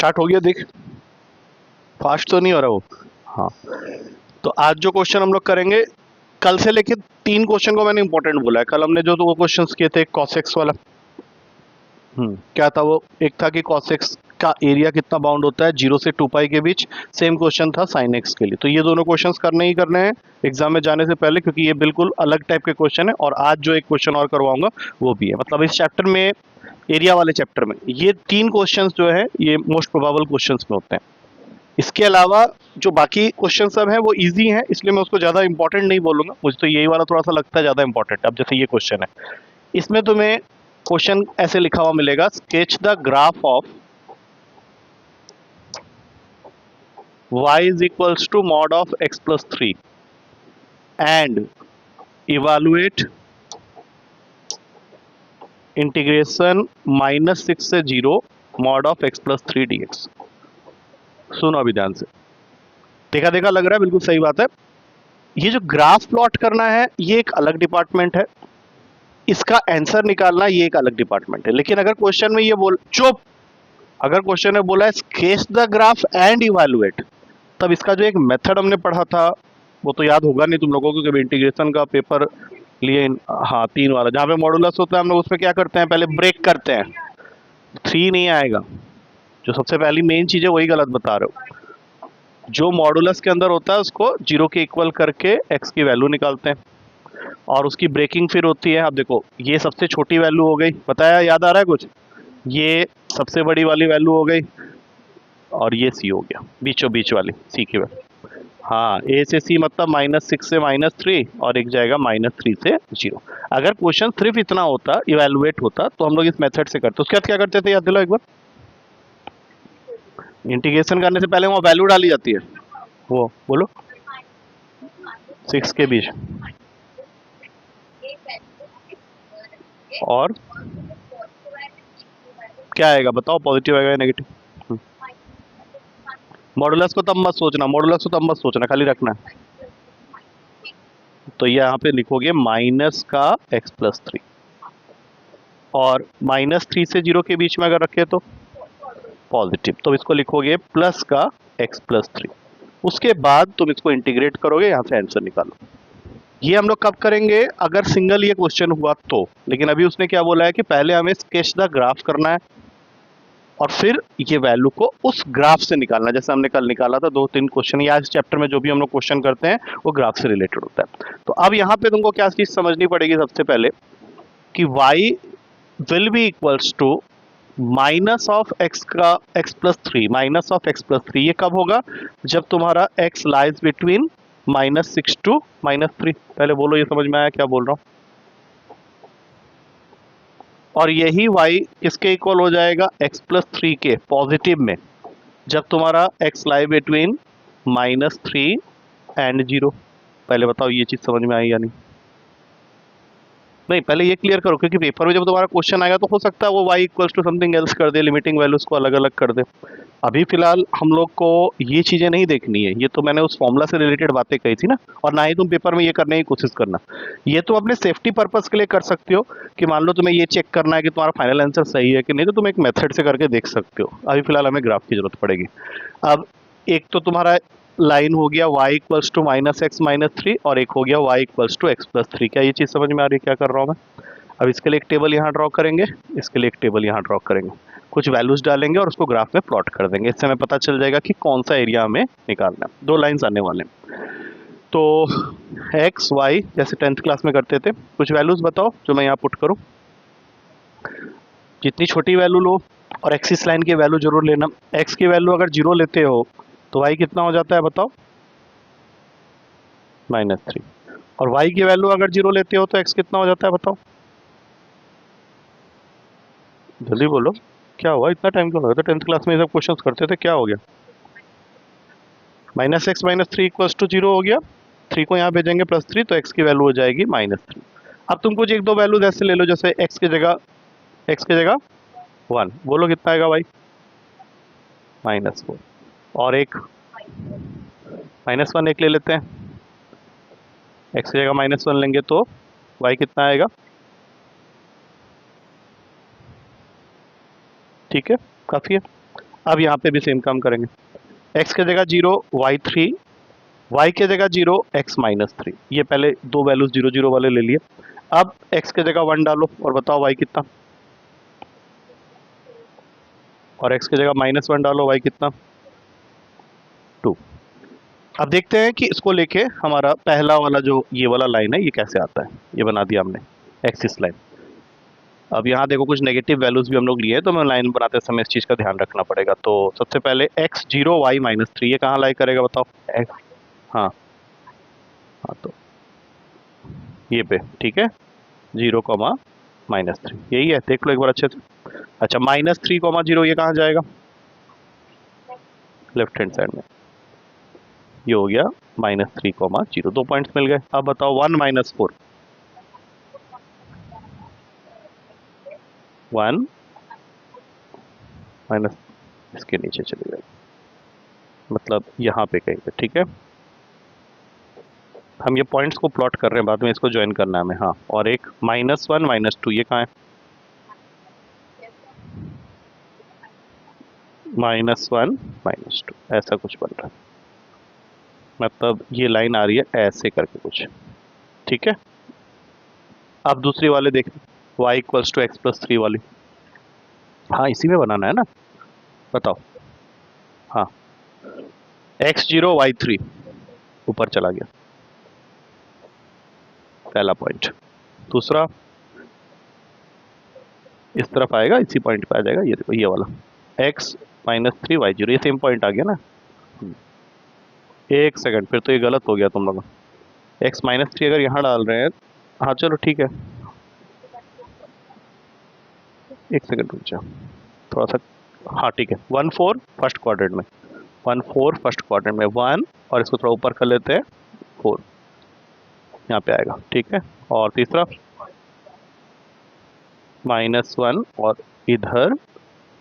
Start हो गया, देख फास्ट तो नहीं हो रहा वो। हाँ, तो आज जो क्वेश्चन हम लोग करेंगे, कल से लेके 3 क्वेश्चन को मैंने इंपॉर्टेंट बोला है। कल हमने जो 2 क्वेश्चंस किए थे, cos x वाला, क्या था वो, एक था कि cos x का एरिया कितना बाउंड होता है 0 से 2 पाई के बीच। सेम क्वेश्चन था sin x के लिए। तो ये दोनों क्वेश्चंस करने ही करने हैं एग्जाम में जाने से पहले, क्योंकि ये बिल्कुल अलग टाइप के क्वेश्चन है। और आज जो एक क्वेश्चन और करवाऊंगा वो भी है, मतलब इस चैप्टर में, एरिया वाले चैप्टर में ये 3 क्वेश्चंस जो है ये मोस्ट प्रोबेबल क्वेश्चंस में होते हैं। इसके अलावा जो बाकी क्वेश्चन सब हैं वो इजी हैं, इसलिए मैं उसको ज़्यादा इंपॉर्टेंट नहीं बोलूँगा। मुझे तो यही वाला थोड़ा सा लगता है ज़्यादा इंपॉर्टेंट। अब जैसे ये क्वेश्चन है, इसमें तुम्हें क्वेश्चन ऐसे लिखा हुआ मिलेगा, sketch the graph of y is equals to mod of x plus 3 and evaluate integration -6 से 0 mod of x plus 3 dx। सुनो अभी ध्यान से, देखा देखा लग रहा है, बिल्कुल सही बात है। ये जो ग्राफ प्लॉट करना है ये एक अलग डिपार्टमेंट है, इसका आंसर निकालना ये एक अलग डिपार्टमेंट है। लेकिन अगर क्वेश्चन में ये बोल, चुप, अगर क्वेश्चन में बोला है sketch the graph and evaluate, तब इसका जो एक मेथड हमने पढ़ा था वो तो याद होगा नहीं तुम लोगों को, कभी इंटीग्रेशन का पेपर लिए। हाँ, 3 वाला जहाँ पे मॉडुलस होता है, हम लोग उसमें क्या करते हैं, पहले ब्रेक करते हैं। 3 नहीं आएगा, जो सबसे पहली मेन चीज़ है वही गलत बता रहे हो। जो मॉडुलस के अंदर होता है उसको 0 के इक्वल करके x की वैल्यू निकालते हैं और उसकी ब्रेकिंग फिर होती है। अब देखो, ये सबसे छोटी वैल्यू हो गई, बताया, याद आ रहा है कुछ, ये सबसे बड़ी वाली वैल्यू हो गई और ये c हो गया, बीचों बीच वाली c की वैल्यू। हाँ, a से c मतलब -6 से -3 और एक जाएगा -3 से 0। अगर क्वेश्चन सिर्फ इतना होता, इवेलुएट होता, तो हम लोग इस मेथड से करते। उसके बाद क्या करते थे, याद दिलाओ एक बार। इंटीग्रेशन करने से पहले वहाँ वैल्यू डाली जाती है, वो बोलो 6 के बीच, और क्या आएगा बताओ, पॉजिटिव आएगा या नेगेटिव। मॉडुलस को तब मत सोचना, मॉडुलस को तब मत सोचना, खाली रखना। तो ये यहाँ पे लिखोगे माइनस का x प्लस 3, और -3 से 0 के बीच में अगर रखे तो पॉजिटिव, तो इसको लिखोगे प्लस का x प्लस 3। उसके बाद तुम इसको इंटीग्रेट करोगे, यहाँ से आंसर निकालो। ये हम लोग कब करेंगे, अगर सिंगल ये क्वेश्चन हुआ तो। लेकिन अभी उसने क्या बोला है कि पहले हमें स्केच द ग्राफ करना है और फिर ये वैल्यू को उस ग्राफ से निकालना, जैसे हमने कल निकाला था 2-3 क्वेश्चन। या इस चैप्टर में जो भी हम लोग क्वेश्चन करते हैं वो ग्राफ से रिलेटेड होता है। तो अब यहाँ पे तुमको क्या चीज समझनी पड़ेगी सबसे पहले, कि y will be equals to minus of x का x plus 3, minus of x plus 3। ये कब होगा, जब तुम्हारा x लाइज बिटवीन -6 टू -3। पहले बोलो ये समझ में आया क्या बोल रहा हूँ। और यही y किसके इक्वल हो जाएगा, x प्लस 3 के पॉजिटिव में, जब तुम्हारा x लाई बिटवीन -3 एंड 0। पहले बताओ ये चीज समझ में आई या नहीं। नहीं, पहले ये क्लियर करो, क्योंकि पेपर में जब तुम्हारा क्वेश्चन आएगा तो हो सकता है वो y equals to something else कर दे, लिमिटिंग वैल्यूज को अलग अलग कर दे। अभी फिलहाल हम लोग को ये चीजें नहीं देखनी है। ये तो मैंने उस फॉर्मूला से रिलेटेड बातें कही थी ना, और ना ही तुम पेपर में ये करने की कोशिश करना। ये तुम अपने सेफ्टी पर्पस के लिए कर सकते हो, कि मान लो तुम्हें ये चेक करना है कि तुम्हारा फाइनल आंसर सही है कि नहीं, तो तुम एक मेथड से करके देख सकते हो। अभी फिलहाल हमें ग्राफ की जरूरत पड़ेगी। अब एक तो तुम्हारा लाइन हो गया y इक्वल्स टू -x -3, और एक हो गया y equals to x plus 3। क्या ये चीज़ समझ में आ रही है क्या कर रहा हूँ मैं। अब इसके लिए एक टेबल यहाँ ड्रॉ करेंगे, इसके लिए एक टेबल यहाँ ड्रॉ करेंगे, कुछ वैल्यूज डालेंगे और उसको ग्राफ में प्लॉट कर देंगे। इससे हमें पता चल जाएगा कि कौन सा एरिया हमें निकालना है। 2 लाइन्स आने वाले हैं। तो x y जैसे 10th क्लास में करते थे, कुछ वैल्यूज बताओ जो मैं यहाँ पुट करूँ। जितनी छोटी वैल्यू लो, और एक्सिस लाइन की वैल्यू जरूर लेना। x की वैल्यू अगर 0 लेते हो तो y कितना हो जाता है बताओ, -3। और y की वैल्यू अगर 0 लेते हो तो x कितना हो जाता है बताओ, जल्दी बोलो। क्या हुआ, इतना टाइम क्यों लगा था, 10th क्लास में ये सब क्वेश्चन करते थे, क्या हो गया। -x -3 इक्वल्स टू 0 हो गया, 3 को यहाँ भेजेंगे +3, तो x की वैल्यू हो जाएगी -3। अब तुम कुछ 1-2 वैल्यूज ऐसे ले लो, जैसे x की जगह 1, बोलो कितना आएगा भाई, -4। और एक -1 एक ले लेते हैं, x की जगह -1 लेंगे तो y कितना आएगा, ठीक है, काफ़ी है। अब यहाँ पे भी सेम काम करेंगे, x की जगह 0 y3, y की जगह 0 x माइनस 3, ये पहले दो वैल्यूज 0 0 वाले ले लिए। अब x की जगह 1 डालो और बताओ y कितना, और x की जगह -1 डालो, y कितना 2। अब देखते हैं कि इसको लेके हमारा पहला वाला जो ये वाला लाइन है ये कैसे आता है। ये बना दिया हमने एक्सिस लाइन। अब यहाँ देखो कुछ नेगेटिव वैल्यूज भी हम लोग लिए हैं, तो हमें लाइन बनाते समय इस चीज़ का ध्यान रखना पड़ेगा। तो सबसे पहले x0 y-3 ये कहाँ लाई करेगा बताओ, x, हाँ हाँ तो ये पे, ठीक है, 0, -3 यही है, देख लो एक बार अच्छे से। अच्छा, -3, 0 ये कहाँ जाएगा, लेफ्ट हैंड साइड में, ये हो गया -3, 0, 2 पॉइंट्स मिल गए। अब बताओ 1 - 4, 1 माइनस, इसके नीचे चले जाए, मतलब यहाँ पे कहीं पे, ठीक है। हम ये पॉइंट्स को प्लॉट कर रहे हैं, बाद में इसको ज्वाइन करना है हमें, हाँ। और एक -1 -2 ये कहाँ है, -1 -2 ऐसा कुछ बन रहा है, मतलब ये लाइन आ रही है ऐसे करके कुछ, ठीक है। अब दूसरी वाले देखें, y = x + 3 वाली, हाँ इसी में बनाना है ना, बताओ, हाँ x0 y3 ऊपर चला गया, पहला पॉइंट। दूसरा इस तरफ आएगा, इसी पॉइंट पे आ जाएगा, ये देखो ये वाला x -3 y0, ये सेम पॉइंट आ गया ना। एक सेकंड, फिर तो ये गलत हो गया तुम लोग, x-3 अगर यहाँ डाल रहे हैं, हाँ चलो ठीक है, एक सेकंड रुक जाओ थोड़ा सा, हाँ ठीक है, 1 4 फर्स्ट क्वाड्रेंट में, 1 4 फर्स्ट क्वाड्रेंट में 1, और इसको थोड़ा ऊपर कर लेते हैं 4, यहाँ पे आएगा, ठीक है। और तीसरा -1 और इधर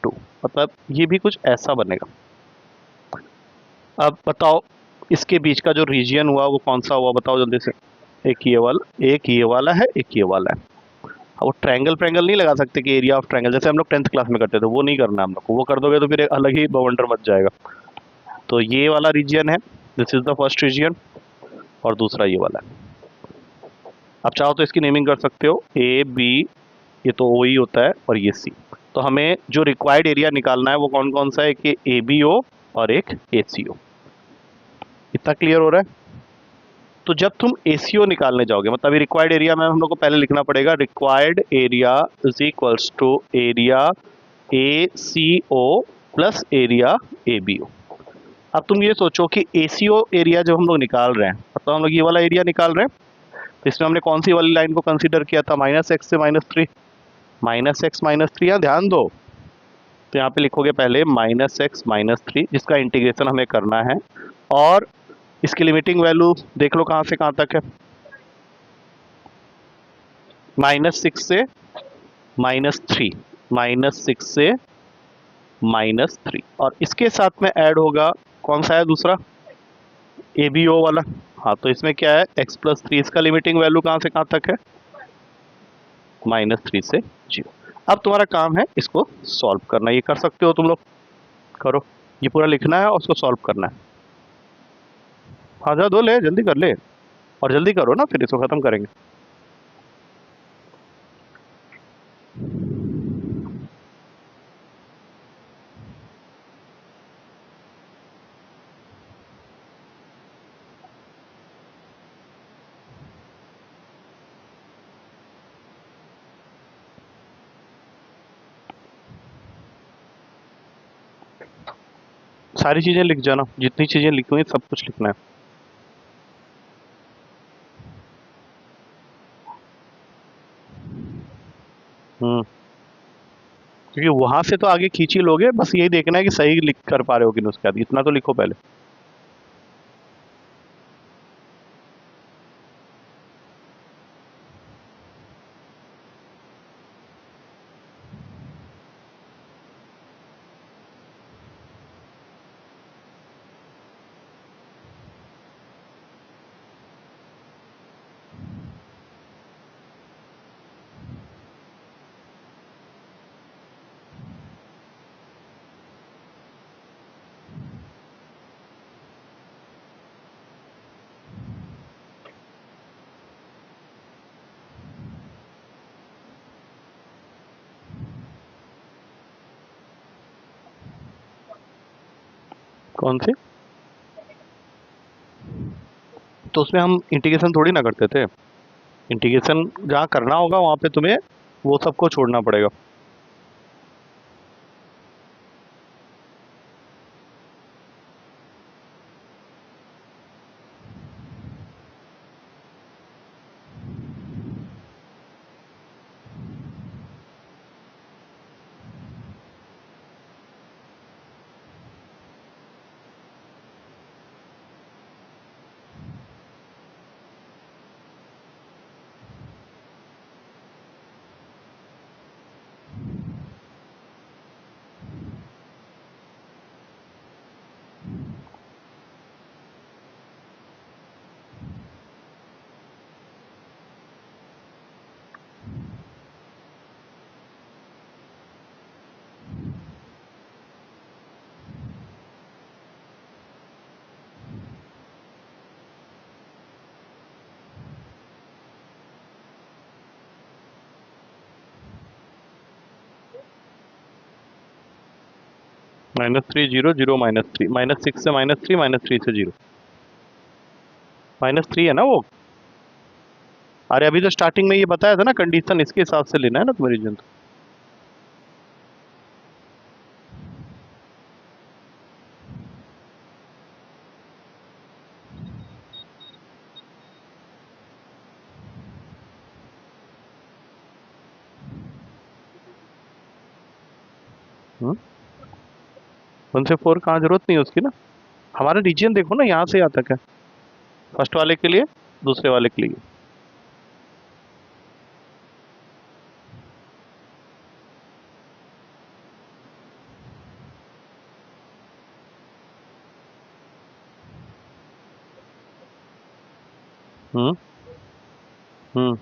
2, मतलब ये भी कुछ ऐसा बनेगा। अब बताओ इसके बीच का जो रीजियन हुआ वो कौन सा हुआ, बताओ जल्दी से। एक ये वाला, एक ये वाला है, एक ये वाला है। अब वो ट्रायंगल ट्रायंगल नहीं लगा सकते कि एरिया ऑफ ट्रायंगल, जैसे हम लोग 10th क्लास में करते थे, वो नहीं करना है हम लोग को, वो कर दोगे तो फिर एक अलग ही बवंडर मच जाएगा। तो ये वाला रीजियन है, this is the first region, और दूसरा ये वाला है। आप चाहो तो इसकी नेमिंग कर सकते हो, ए बी, ये तो ओ ही होता है, और ये सी। तो हमें जो रिक्वायर्ड एरिया निकालना है वो कौन कौन सा है, कि ए बी ओ और एक ए सी ओ। इतना क्लियर हो रहा है। तो जब तुम एसीओ निकालने जाओगे, मतलब ये रिक्वायर्ड एरिया में हम लोग को पहले लिखना पड़ेगा, required area is equals to area A C O plus area A B O. अब तुम ये सोचो कि एसीओ एरिया जब हम लोग निकाल रहे हैं, मतलब हम लोग ये वाला एरिया निकाल रहे हैं, तो इसमें हमने कौन सी वाली लाइन को कंसीडर किया था, -x से -3, -x -3, यहाँ ध्यान दो। तो यहाँ पे लिखोगे पहले -x -3, जिसका इंटीग्रेशन हमें करना है, और इसकी लिमिटिंग वैल्यू देख लो कहाँ से कहाँ तक है, -6 से -3, -6 से -3, और इसके साथ में ऐड होगा कौन सा है दूसरा, ए बी ओ वाला। हाँ तो इसमें क्या है, x + 3, इसका लिमिटिंग वैल्यू कहाँ से कहाँ तक है, -3 से 0। अब तुम्हारा काम है इसको सॉल्व करना, ये कर सकते हो तुम लोग, करो, ये पूरा लिखना है और उसको सॉल्व करना है। हाँ जा दो, ले जल्दी कर ले, और जल्दी करो ना, फिर इसको खत्म करेंगे। सारी चीजें लिख जाना, जितनी चीजें लिखी हुई सब कुछ लिखना है। क्योंकि वहां से तो आगे खींच ही लोगे, बस यही देखना है कि सही लिख कर पा रहे हो कि नहीं, उसके बाद इतना तो लिखो पहले। कौन सी? तो उसमें हम इंटीग्रेशन थोड़ी ना करते थे। इंटीग्रेशन जहाँ करना होगा वहाँ पे तुम्हें वो सबको छोड़ना पड़ेगा। -3 0 0 -3 -6 से -3 -3 से 0 -3 है ना वो। अरे अभी तो स्टार्टिंग में ये बताया था ना कंडीशन, इसके हिसाब से लेना है ना तुम्हें रीजन। तो 1 से 4 कहाँ जरूरत नहीं है उसकी ना। हमारा रीजन देखो ना, यहाँ से यहाँ तक है, फर्स्ट वाले के लिए, दूसरे वाले के लिए। हम्म हम्म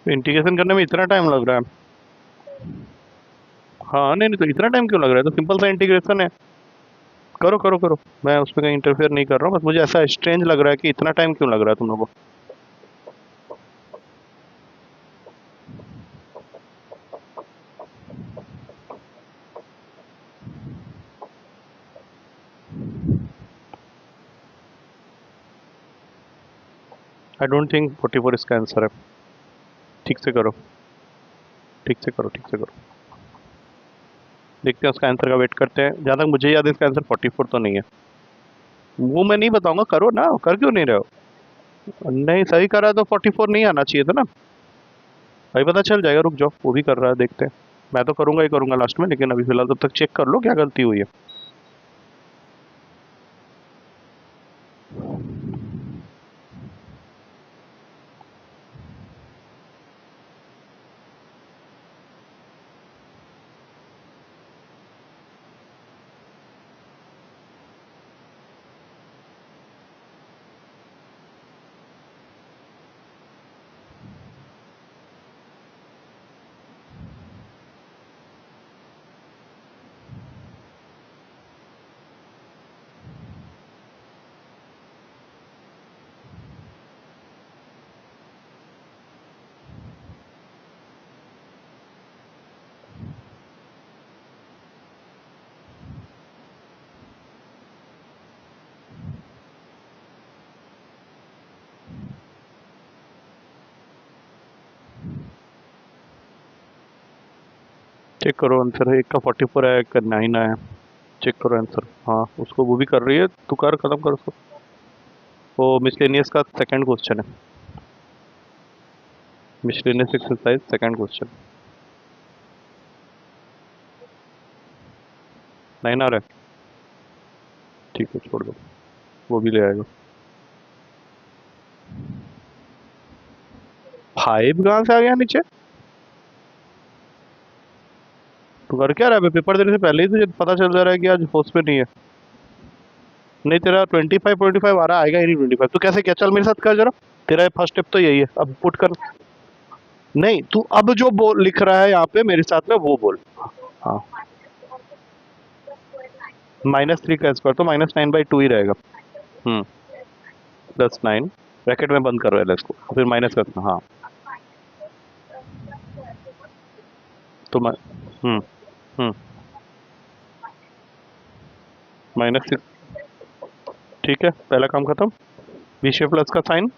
इंटीग्रेशन करने में इतना टाइम लग रहा है? हाँ नहीं नहीं, तो इतना टाइम क्यों लग रहा है? तो सिंपल सा इंटीग्रेशन है। करो करो करो, मैं उसमें कहीं इंटरफेयर नहीं कर रहा हूँ, बस मुझे ऐसा स्ट्रेंज लग रहा है कि इतना टाइम क्यों लग रहा है तुम लोगों को। आई डोंट थिंक 44 इसका आंसर है। ठीक से करो, ठीक से करो, ठीक से करो। देखते हैं उसका आंसर का, वेट करते हैं। जहाँ तक मुझे याद है इसका आंसर 44 तो नहीं है। वो मैं नहीं बताऊंगा, करो ना, कर क्यों नहीं रहे हो? नहीं सही करा है तो 44 नहीं आना चाहिए था ना। भाई पता चल जाएगा, रुक जाओ, वो भी कर रहा है, देखते हैं। मैं तो करूंगा ही करूंगा लास्ट में, लेकिन अभी फिलहाल तब तक चेक कर लो क्या गलती हुई है। चेक करो आंसर, एक का 44 है, एक का 9 है। चेक करो आंसर। हाँ उसको वो भी कर रही है, तू कर, खत्म कर उसको। वो मिसलेनियस का सेकंड क्वेश्चन है, मिसलेनियस एक्सरसाइज सेकंड क्वेश्चन। 9 आ रहा है, ठीक है छोड़ दो, वो भी ले आएगा। 5 कहाँ से आ गया नीचे? तू कर क्या रहा है? पेपर देने से पहले ही तुझे पता चल जा रहा है कि आज होस्ट पे नहीं है। नहीं तेरा 25 आ रहा, आएगा ही नहीं 25। तू कैसे क्या, चल मेरे साथ कर जरा, तेरा फर्स्ट स्टेप तो यही है, अब पुट कर। नहीं तू अब जो बोल लिख रहा है यहाँ पे मेरे साथ में वो बोल। हाँ -3 का स्क्वायर तो -9/2 ही रहेगा। हम्म +9 ब्रैकेट में बंद कर रहा है इसको, फिर माइनस करना। हाँ तो हम्म हम्म -6, ठीक है पहला काम खत्म। विषय प्लस का साइन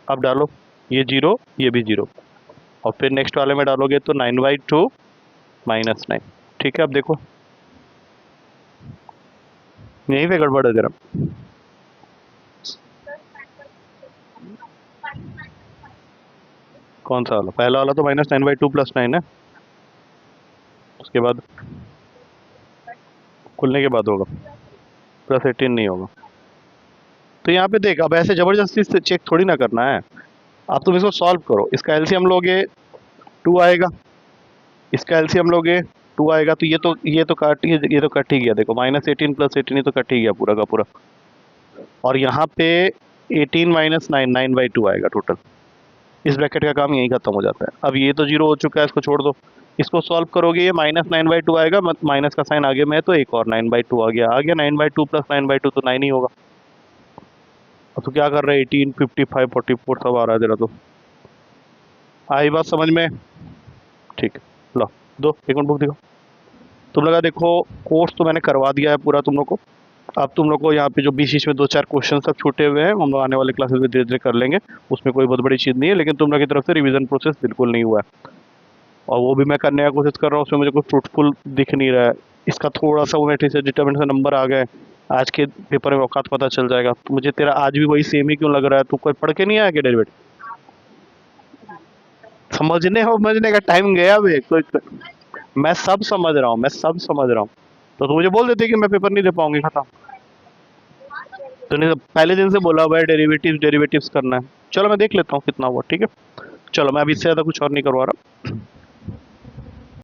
अब डालो, ये 0 ये भी 0, और फिर नेक्स्ट वाले में डालोगे तो 9/2 -9। ठीक है अब देखो, यहीं पे गड़बड़ है जरा। कौन सा वाला? पहला वाला तो -9/2 +9 है, उसके बाद खुलने के बाद होगा, +18 नहीं होगा। तो यहाँ पे देख, अब ऐसे जबरदस्ती से चेक थोड़ी ना करना है। अब तुम इसको सॉल्व करो, इसका एलसीएम लोगे 2 आएगा, इसका एलसीएम लोगे 2 आएगा, तो ये तो कट, ये तो कट ही गया। देखो -18 +18 ये तो कट ही गया पूरा का पूरा। और यहाँ पे 18 - 9 9/2 आएगा टोटल। इस ब्रैकेट का काम यही खत्म हो जाता है। अब ये तो 0 हो चुका है, इसको छोड़ दो। इसको सॉल्व करोगे, ये -9/2 आएगा, माइनस का साइन आगे में है तो एक और 9/2 आ गया 9/2 + 9/2 तो 9 ही होगा। अब तो क्या कर रहे हैं, 18 55 44 सब आ रहा है तेरा। तो आई बात समझ में? ठीक है लो, दो एक मिनट बुक दिखाओ। तुम लोग देखो, कोर्स तो मैंने करवा दिया है पूरा तुम लोग को। अब तुम लोग को यहाँ पे जो बीच में 2-4 क्वेश्चन सब छूटे हुए हैं, हम लोग आने वाले क्लासेस में धीरे धीरे कर लेंगे। उसमें कोई बहुत बड़ी चीज़ नहीं है, लेकिन तुम लोग की तरफ से रिवीजन प्रोसेस बिल्कुल नहीं हुआ है, और वो भी मैं करने का कोशिश कर रहा हूँ। उसमें मुझे कोई फ्रूटफुल दिख नहीं रहा है। इसका थोड़ा सा वो से डिटर्मिनेशन नंबर आ गए, आज के पेपर में औकात पता चल जाएगा। तो मुझे तेरा आज भी वही सेम ही क्यों लग रहा है? तू कोई पढ़ के नहीं आया क्या डेरिवेटिव? समझने का टाइम गया भी कोई। मैं सब समझ रहा हूँ, मैं सब समझ रहा हूँ। तो तू मुझे बोल देते कि मैं पेपर नहीं दे पाऊंगी, खत्म। तूने तो पहले दिन से बोला हुआ है डेरिवेटिव्स करना है। चलो मैं देख लेता हूँ कितना हुआ, ठीक है। चलो मैं अभी इससे ज़्यादा कुछ और नहीं करवा रहा।